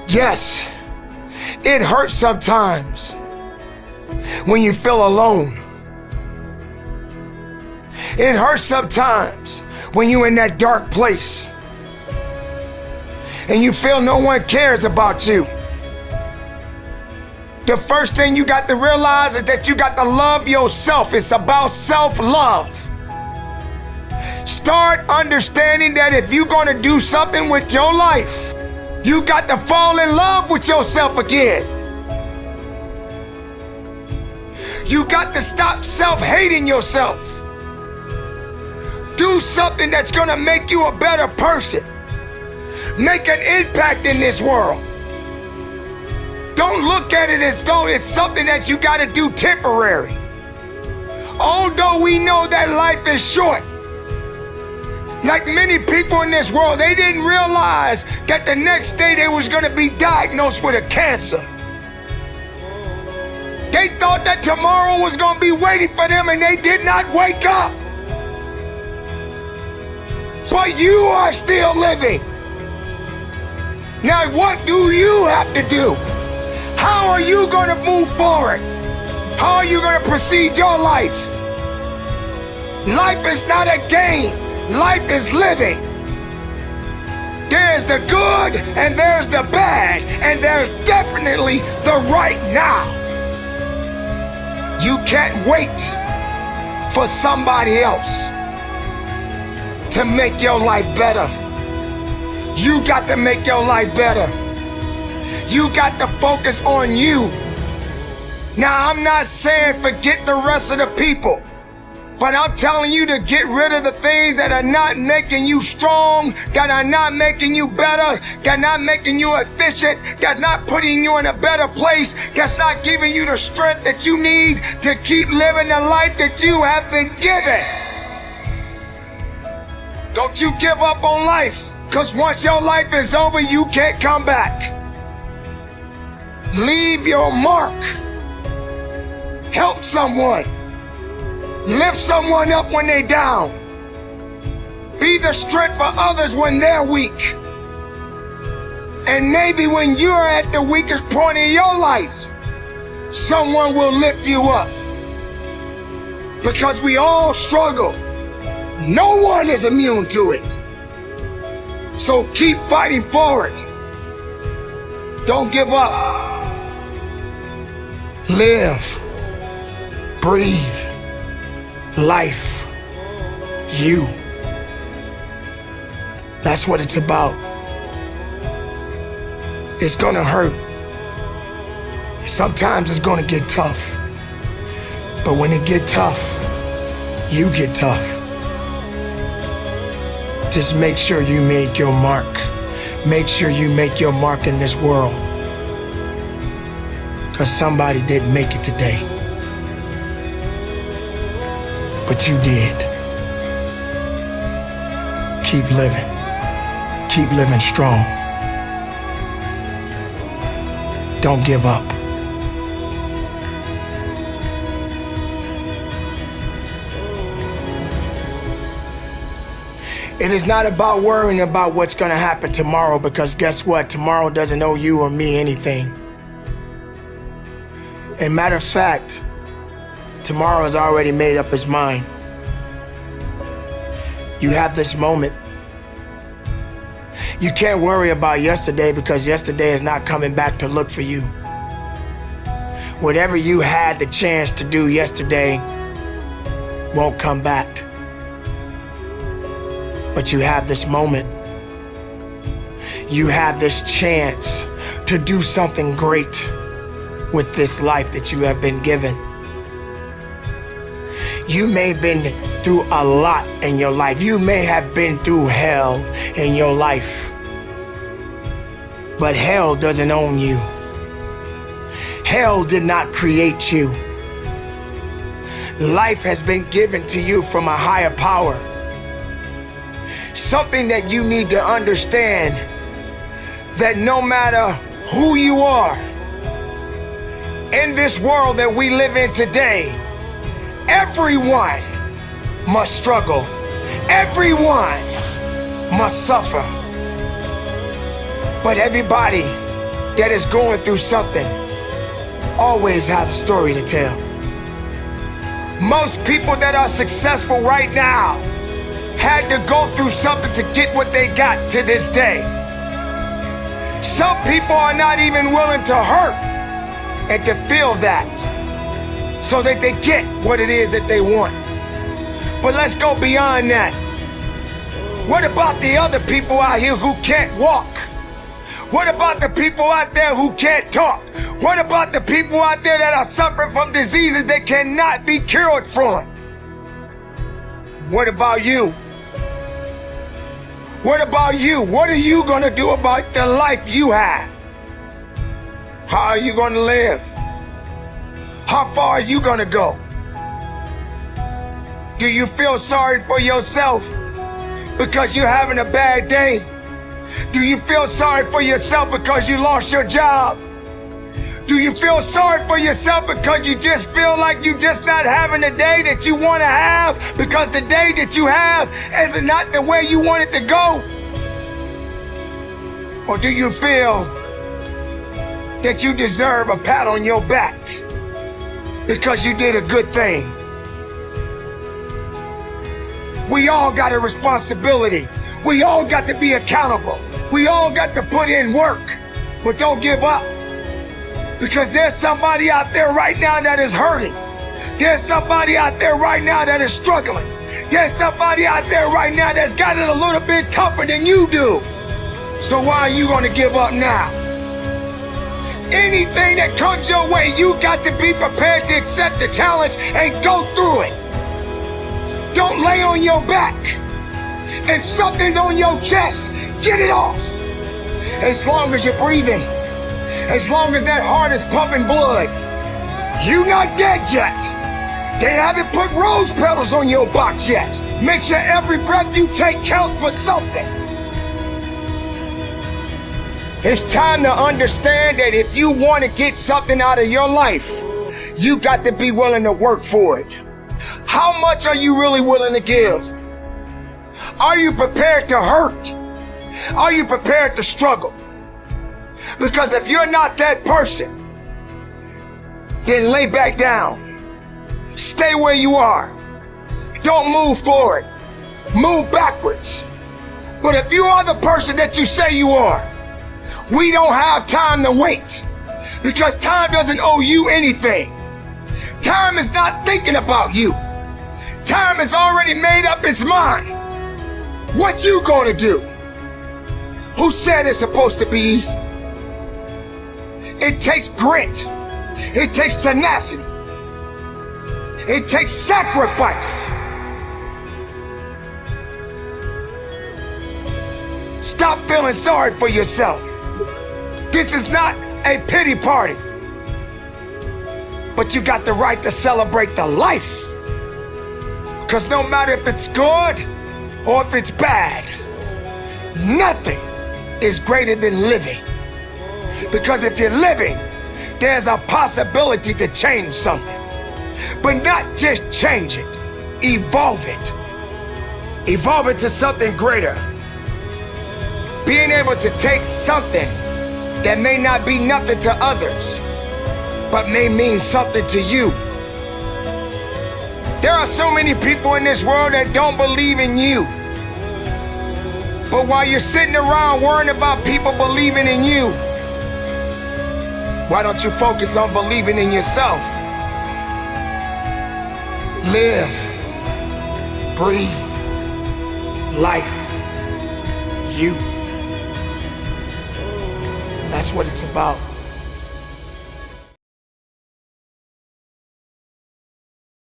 Yes, it hurts sometimes when you feel alone. It hurts sometimes when you're in that dark place and you feel no one cares about you. The first thing you got to realize is that you got to love yourself. It's about self-love. Start understanding that if you're going to do something with your life, you got to fall in love with yourself again. You got to stop self-hating yourself. Do something that's going to make you a better person. Make an impact in this world. Don't look at it as though it's something that you got to do temporary. Although we know that life is short, like many people in this world, they didn't realize that the next day they was going to be diagnosed with a cancer. They thought that tomorrow was going to be waiting for them, and they did not wake up. But you are still living. Now, what do you have to do? How are you going to move forward? How are you going to proceed your life? Life is not a game. Life is living. There's the good and there's the bad, and there's definitely the right now. You can't wait for somebody else to make your life better. You got to make your life better. You got to focus on you. Now, I'm not saying forget the rest of the people, but I'm telling you to get rid of the things that are not making you strong, that are not making you better, that are not making you efficient, that's not putting you in a better place, that's not giving you the strength that you need to keep living the life that you have been given. Don't you give up on life, because once your life is over, you can't come back. Leave your mark. Help someone. Lift someone up when they're down. Be the strength for others when they're weak. And maybe when you're at the weakest point in your life, someone will lift you up. Because we all struggle. No one is immune to it. So keep fighting forward. Don't give up. Live. Breathe. Life. You. That's what it's about. It's gonna hurt. Sometimes it's gonna get tough. But when it get tough, you get tough. Just make sure you make your mark. Make sure you make your mark in this world. Because somebody didn't make it today. But you did. Keep living. Keep living strong. Don't give up. It is not about worrying about what's going to happen tomorrow, because guess what? Tomorrow doesn't owe you or me anything. And matter of fact, tomorrow has already made up its mind. You have this moment. You can't worry about yesterday, because yesterday is not coming back to look for you. Whatever you had the chance to do yesterday won't come back. But you have this moment. You have this chance to do something great with this life that you have been given. You may have been through a lot in your life. You may have been through hell in your life. But hell doesn't own you. Hell did not create you. Life has been given to you from a higher power. Something that you need to understand, that no matter who you are, in this world that we live in today, Everyone must struggle. Everyone must suffer. But everybody that is going through something always has a story to tell. Most people that are successful right now had to go through something to get what they got to this day. Some people are not even willing to hurt and to feel that so that they get what it is that they want. But let's go beyond that. What about the other people out here who can't walk? What about the people out there who can't talk? What about the people out there that are suffering from diseases that cannot be cured from? What about you? What about you? What are you gonna do about the life you have? How are you gonna live? How far are you gonna go? Do you feel sorry for yourself because you're having a bad day? Do you feel sorry for yourself because you lost your job? Do you feel sorry for yourself because you just feel like you're just not having the day that you want to have because the day that you have is not the way you want it to go? Or do you feel that you deserve a pat on your back because you did a good thing? We all got a responsibility. We all got to be accountable. We all got to put in work, but don't give up. Because there's somebody out there right now that is hurting. There's somebody out there right now that is struggling. There's somebody out there right now that's got it a little bit tougher than you do. So why are you gonna give up now? Anything that comes your way, you got to be prepared to accept the challenge and go through it. Don't lay on your back. If something's on your chest, get it off. As long as you're breathing, as long as that heart is pumping blood, you're not dead yet. They haven't put rose petals on your box yet. Make sure every breath you take counts for something. It's time to understand that if you want to get something out of your life, you got to be willing to work for it. How much are you really willing to give? Are you prepared to hurt? Are you prepared to struggle? Because if you're not that person, then lay back down. Stay where you are. Don't move forward. Move backwards. But if you are the person that you say you are, we don't have time to wait. Because time doesn't owe you anything. Time is not thinking about you. Time has already made up its mind. What you gonna do? Who said it's supposed to be easy? It takes grit. It takes tenacity. It takes sacrifice. Stop feeling sorry for yourself. This is not a pity party. But you got the right to celebrate the life. Because no matter if it's good or if it's bad, nothing is greater than living. Because if you're living, there's a possibility to change something. But not just change it, evolve it. Evolve it to something greater. Being able to take something that may not be nothing to others, but may mean something to you. There are so many people in this world that don't believe in you. But while you're sitting around worrying about people believing in you, why don't you focus on believing in yourself? Live, breathe, life, you. That's what it's about.